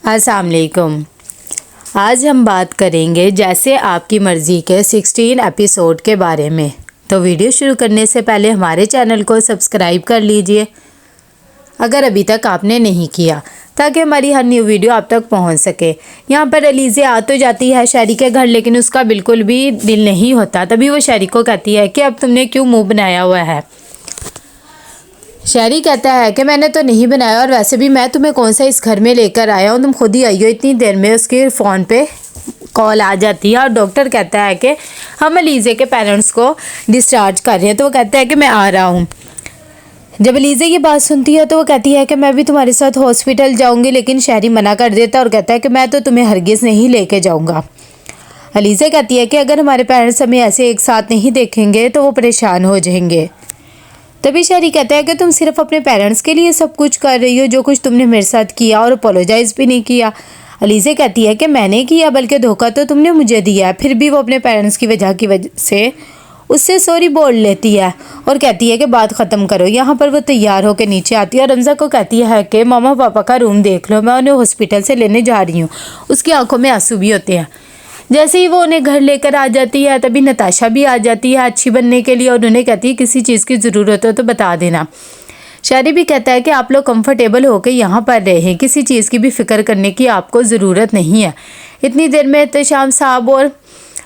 अस्सलाम वालेकुम। आज हम बात करेंगे जैसे आपकी मर्ज़ी के 16 एपिसोड के बारे में। तो वीडियो शुरू करने से पहले हमारे चैनल को सब्सक्राइब कर लीजिए अगर अभी तक आपने नहीं किया, ताकि हमारी हर न्यू वीडियो आप तक पहुंच सके। यहाँ पर अलीज़े आ तो जाती है शहरी के घर, लेकिन उसका बिल्कुल भी दिल नहीं होता। तभी वो शहरी को कहती है कि अब तुमने क्यों मुँह बनाया हुआ है। शहरी कहता है कि मैंने तो नहीं बनाया, और वैसे भी मैं तुम्हें कौन सा इस घर में लेकर आया हूँ, तुम खुद ही आई हो। इतनी देर में उसके फ़ोन पे कॉल आ जाती है और डॉक्टर कहता है कि हम अलीज़े के पेरेंट्स को डिस्चार्ज कर रहे हैं। तो वो कहता है कि मैं आ रहा हूँ। जब अलीज़े ये बात सुनती है तो वो कहती है कि मैं भी तुम्हारे साथ हॉस्पिटल जाऊँगी, लेकिन शहरी मना कर देता है और कहता है कि मैं तो तुम्हें हरगिज़ नहीं लेके जाऊँगा। अलीज़े कहती है कि अगर हमारे पेरेंट्स हमें ऐसे एक साथ नहीं देखेंगे तो वो परेशान हो जाएंगे। तभी शहरी कहता है कि तुम सिर्फ अपने पेरेंट्स के लिए सब कुछ कर रही हो, जो कुछ तुमने मेरे साथ किया, और अपोलोजाइज़ भी नहीं किया। अलीज़े कहती है कि मैंने किया, बल्कि धोखा तो तुमने मुझे दिया। फिर भी वो अपने पेरेंट्स की वजह से उससे सॉरी बोल लेती है और कहती है कि बात ख़त्म करो। यहाँ पर वो तैयार होकर नीचे आती है और रमज़ा को कहती है कि मामा पापा का रूम देख लो, मैं उन्हें हॉस्पिटल से लेने जा रही हूँ। उसकी आंखों में आंसू भी होते हैं। जैसे ही वो उन्हें घर लेकर आ जाती है तभी नताशा भी आ जाती है अच्छी बनने के लिए, और उन्हें कहती है किसी चीज़ की ज़रूरत हो तो बता देना। शहरी भी कहता है कि आप लोग कंफर्टेबल होकर यहाँ पर रहें, किसी चीज़ की भी फ़िक्र करने की आपको ज़रूरत नहीं है। इतनी देर में एहतशाम साहब और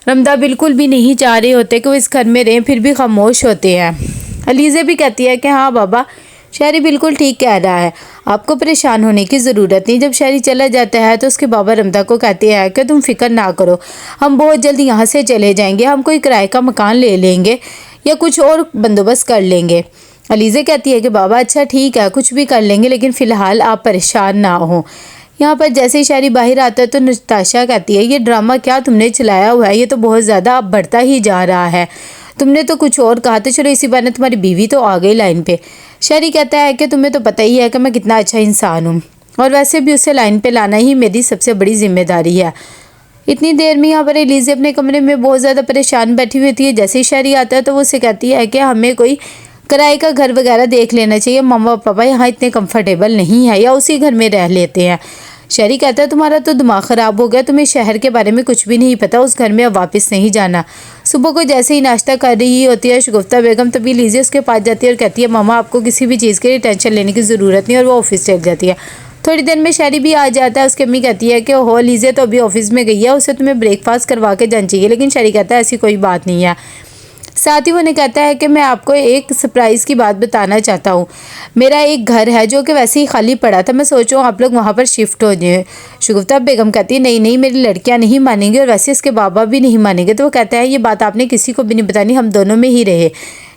रमदा बिल्कुल भी नहीं चाह रहे होते कि वो इस घर में रहें, फिर भी खामोश होते हैं। अलीज़े भी कहती है कि हाँ बाबा, शहरी बिल्कुल ठीक कह रहा है, आपको परेशान होने की ज़रूरत नहीं। जब शहरी चला जाता है तो उसके बाबा रमदा को कहते हैं कि तुम फिक्र ना करो, हम बहुत जल्द यहाँ से चले जाएंगे, हम कोई किराए का मकान ले लेंगे या कुछ और बंदोबस्त कर लेंगे। अलीज़े कहती है कि बाबा अच्छा ठीक है, कुछ भी कर लेंगे, लेकिन फ़िलहाल आप परेशान ना हो। यहाँ पर जैसे ही शहरी बाहर आता है तो नताशा कहती है ये ड्रामा क्या तुमने चलाया हुआ है, ये तो बहुत ज़्यादा अब बढ़ता ही जा रहा है। तुमने तो कुछ और कहा था, चलो इसी बहाने तुम्हारी बीवी तो आ गई लाइन पे। शहरी कहता है कि तुम्हें तो पता ही है कि मैं कितना अच्छा इंसान हूँ, और वैसे भी उसे लाइन पे लाना ही मेरी सबसे बड़ी जिम्मेदारी है। इतनी देर में यहाँ पर एलिज़े अपने कमरे में बहुत ज़्यादा परेशान बैठी हुई होती है। जैसे ही शहरी आता है तो वो उसे कहती है कि हमें कोई किराए का घर वगैरह देख लेना चाहिए, मम्मा पापा यहाँ इतने कंफर्टेबल नहीं है, या उसी घर में रह लेते हैं। शहरी कहता है तुम्हारा तो दिमाग ख़राब हो गया, तुम्हें शहर के बारे में कुछ भी नहीं पता, उस घर में अब वापस नहीं जाना। सुबह को जैसे ही नाश्ता कर रही होती है शगुफ्ता बेगम, तभी अलीज़े उसके पास जाती है और कहती है मामा आपको किसी भी चीज़ के लिए टेंशन लेने की ज़रूरत नहीं, और वो ऑफिस चल जाती है। थोड़ी देर में शहरी भी आ जाता है। उसकी अम्मी कहती है कि ओहो अलीज़े तो अभी ऑफिस में गई है, उसे तुम्हें ब्रेकफास्ट करवा के जाना चाहिए, लेकिन शहरी कहता है ऐसी कोई बात नहीं है। साथ ही वो उन्हें कहता है कि मैं आपको एक सरप्राइज़ की बात बताना चाहता हूँ। मेरा एक घर है जो कि वैसे ही खाली पड़ा था, मैं सोच रहा हूँ आप लोग वहाँ पर शिफ्ट हो जाए। शगुफ्ता बेगम कहती है नहीं नहीं, मेरी लड़कियाँ नहीं मानेंगी, और वैसे इसके बाबा भी नहीं मानेंगे। तो वो कहता है ये बात आपने किसी को भी नहीं बतानी, हम दोनों में ही रहे।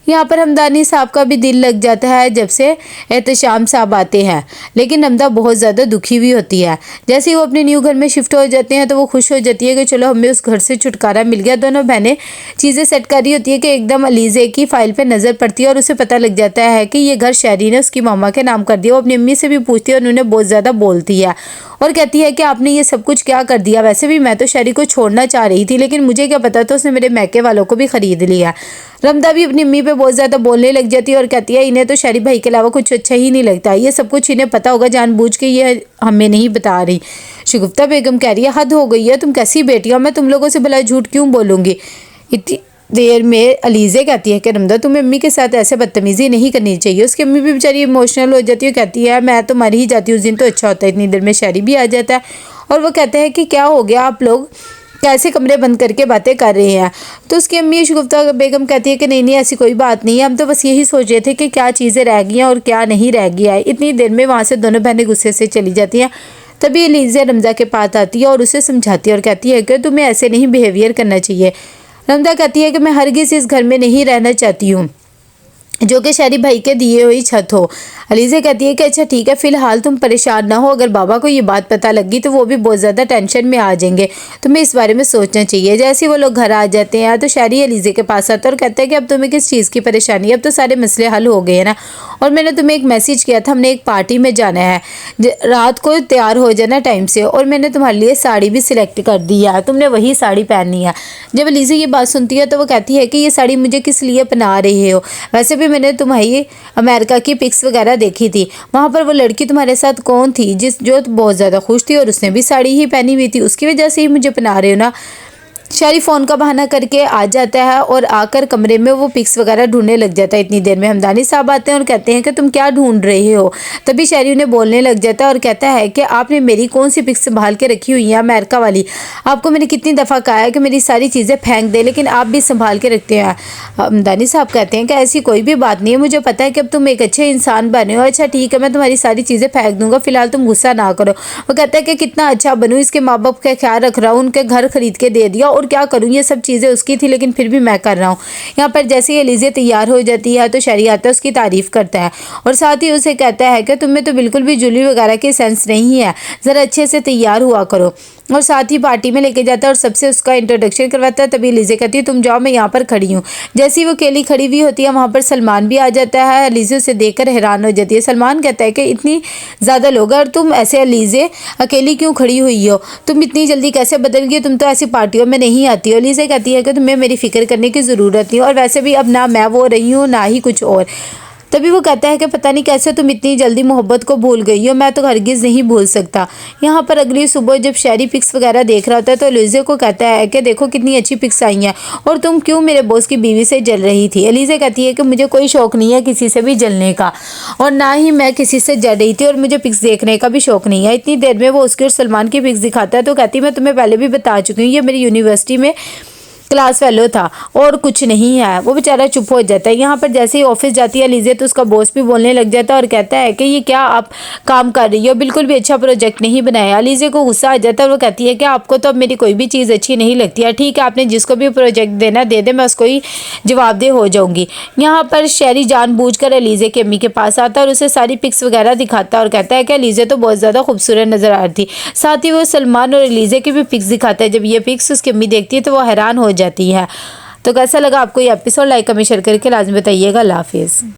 यहाँ पर हमदानी साहब का भी दिल लग जाता है जब से एहतशाम साहब आते हैं, लेकिन हमदा बहुत ज़्यादा दुखी भी होती है। जैसे ही वो अपने न्यू घर में शिफ्ट हो जाते हैं तो वो खुश हो जाती है कि चलो हमें उस घर से छुटकारा मिल गया। दोनों बहनें चीज़ें सेट कर रही होती है कि एकदम अलीज़े की फ़ाइल पर नज़र पड़ती है और उसे पता लग जाता है कि ये घर शहरी ने उसकी मामा के नाम कर दिया। वो अपनी अम्मी से भी पूछती है और उन्हें बहुत ज़्यादा बोलती है और कहती है कि आपने ये सब कुछ क्या कर दिया, वैसे भी मैं तो शहरी को छोड़ना चाह रही थी, लेकिन मुझे क्या पता था उसने मेरे मैके वालों को भी ख़रीद लिया। रमदा भी अपनी अम्मी पे बहुत ज़्यादा बोलने लग जाती है और कहती है इन्हें तो शहरी भाई के अलावा कुछ अच्छा ही नहीं लगता, ये सब कुछ इन्हें पता होगा, जानबूझ के ये हमें नहीं बता रही। शगुफ्ता बेगम कह रही है हद हो गई है, तुम कैसी बेटी हो, मैं तुम लोगों से भला झूठ क्यों बोलूँगी। इतनी देर में अलीज़े कहती है कि रमदा तुम्हें अम्मी के साथ ऐसे बदतमीज़ी नहीं करनी चाहिए। उसकी अम्मी भी बेचारी इमोशनल हो जाती है, कहती है मैं तो मर ही जाती हूँ, उस दिन तो अच्छा होता है। इतनी देर में शहरी भी आ जाता है और वो कहते हैं कि क्या हो गया, आप लोग कैसे कमरे बंद करके बातें कर रहे हैं। तो उसकी अम्मी शगुफ्ता बेगम कहती है कि नहीं नहीं ऐसी कोई बात नहीं है, हम तो बस यही सोच रहे थे कि क्या चीज़ें रह गई हैं और क्या नहीं रह गया है। इतनी देर में वहाँ से दोनों बहनें गुस्से से चली जाती हैं। तभी अलीज़े रमज़ा के पास आती है और उसे समझाती है और कहती है कि तुम्हें ऐसे नहीं बिहेवियर करना चाहिए। रमज़ा कहती है कि मैं हरगिज़ इस घर में नहीं रहना चाहती हूँ जो कि शहरी भाई के दिए हुई छत हो। अलीज़े कहती है कि अच्छा ठीक है, फ़िलहाल तुम परेशान ना हो, अगर बाबा को ये बात पता लगी तो वो भी बहुत ज़्यादा टेंशन में आ जाएंगे, तुम्हें इस बारे में सोचना चाहिए। जैसे ही वो लोग घर आ जाते हैं तो शहरी अलीज़े के पास आता है और कहता है कि अब तुम्हें किस चीज़ की परेशानी है, अब तो सारे मसले हल हो गए हैं ना, और मैंने तुम्हें एक मैसेज किया था, हमने एक पार्टी में जाना है, रात को तैयार हो जाना टाइम से, और मैंने तुम्हारे लिए साड़ी भी सिलेक्ट कर दी है, तुमने वही साड़ी पहननी है। जब अलीज़े ये बात सुनती है तो वो कहती है कि ये साड़ी मुझे किस लिए पहना रहे हो, वैसे भी भी मैंने तुम्हारी अमेरिका की पिक्स वगैरह देखी थी, वहाँ पर वो लड़की तुम्हारे साथ कौन थी जो बहुत ज़्यादा खुश थी और उसने भी साड़ी ही पहनी हुई थी, उसकी वजह से ही मुझे पहना रहे हो ना। शरीफ फ़ोन का बहाना करके आ जाता है और आकर कमरे में वो पिक्स वगैरह ढूंढने लग जाता है। इतनी देर में हमदानी साहब आते हैं और कहते हैं कि तुम क्या ढूंढ रहे हो। तभी शरीफ उन्हें बोलने लग जाता है और कहता है कि आपने मेरी कौन सी पिक्स संभाल के रखी हुई है अमेरिका वाली। आपको मैंने कितनी दफ़ा कहा है कि मेरी सारी चीज़ें फेंक दे, लेकिन आप भी संभाल के रखते हैं। हमदानी साहब कहते हैं कि ऐसी कोई भी बात नहीं है, मुझे पता है कि अब तुम एक अच्छे इंसान बने हो। अच्छा ठीक है, मैं तुम्हारी सारी चीज़ें फेंक दूंगा, फिलहाल तुम गुस्सा ना करो। वो कहता है कि कितना अच्छा बनूँ, इसके माँ बाप का ख्याल रख रहा हूँ, उनके घर खरीद के दे दिया और क्या करूँ, ये सब चीज़ें उसकी थी लेकिन फिर भी मैं कर रहा हूँ। यहाँ पर जैसे ही एलिज़ा तैयार हो जाती है तो शरी आता है, उसकी तारीफ़ करता है और साथ ही उसे कहता है कि तुम्हें तो बिल्कुल भी ज्वेलरी वगैरह की सेंस नहीं है, ज़रा अच्छे से तैयार हुआ करो। और साथ ही पार्टी में लेके जाता है और सबसे उसका इंट्रोडक्शन करवाता है। तभी एलिज़ा कहती है तुम जाओ, मैं यहाँ पर खड़ी हूँ। जैसे ही वो अकेली खड़ी हुई होती है वहाँ पर सलमान भी आ जाता है। एलिज़ा उसे देखकर हैरान हो जाती है। सलमान कहता है कि इतनी ज़्यादा लोग और तुम ऐसे एलिज़ा अकेली क्यों खड़ी हुई हो, तुम इतनी जल्दी कैसे बदल गई, तुम तो ऐसी पार्टियों में नहीं आती हो। एलिज़ा कहती है कि तुम्हें मेरी फ़िक्र करने की ज़रूरत नहीं, और वैसे भी अब ना मैं वो रही हूँ ना ही कुछ और। तभी वो कहता है कि पता नहीं कैसे तुम इतनी जल्दी मोहब्बत को भूल गई हो, मैं तो हरगिज़ नहीं भूल सकता। यहाँ पर अगली सुबह जब शहरी पिक्स वगैरह देख रहा होता है तो एलिज़ा को कहता है कि देखो कितनी अच्छी पिक्स आई हैं, और तुम क्यों मेरे बॉस की बीवी से जल रही थी। एलिज़ा कहती है कि मुझे कोई शौक़ नहीं है किसी से भी जलने का, और ना ही मैं किसी से जल रही थी, और मुझे पिक्स देखने का भी शौक़ नहीं है। इतनी देर में वो उसके और सलमान की पिक्स दिखाता है तो कहती है मैं तुम्हें पहले भी बता चुकी हूँ, ये मेरी यूनिवर्सिटी में क्लास फेलो था और कुछ नहीं है। वो बेचारा चुप हो जाता है। यहाँ पर जैसे ही ऑफिस जाती है एलिज़ा तो उसका बॉस भी बोलने लग जाता है और कहता है कि ये क्या आप काम कर रही हो, बिल्कुल भी अच्छा प्रोजेक्ट नहीं बनाया। एलिज़ा को गुस्सा आ जाता है और वो कहती है कि आपको तो अब मेरी कोई भी चीज़ अच्छी नहीं लगती है, ठीक है आपने जिसको भी प्रोजेक्ट देना दे दे, मैं उसको ही जवाबदेह हो जाऊँगी। यहाँ पर शहरी जानबूझकर एलिज़ा की अम्मी के पास आता है और उसे सारी पिक्स वगैरह दिखाता है और कहता है कि एलिज़ा तो बहुत ज़्यादा खूबसूरत नज़र आ रही थी। साथ ही वो सलमान और एलिज़ा की भी पिक्स दिखाता है। जब ये पिक्स उसकी अम्मी देखती है तो वो हैरान हो जाती है। तो कैसा लगा आपको ये एपिसोड, लाइक कमेंट शेयर करके लाजमी बताइएगा। अल्लाह हाफिज़।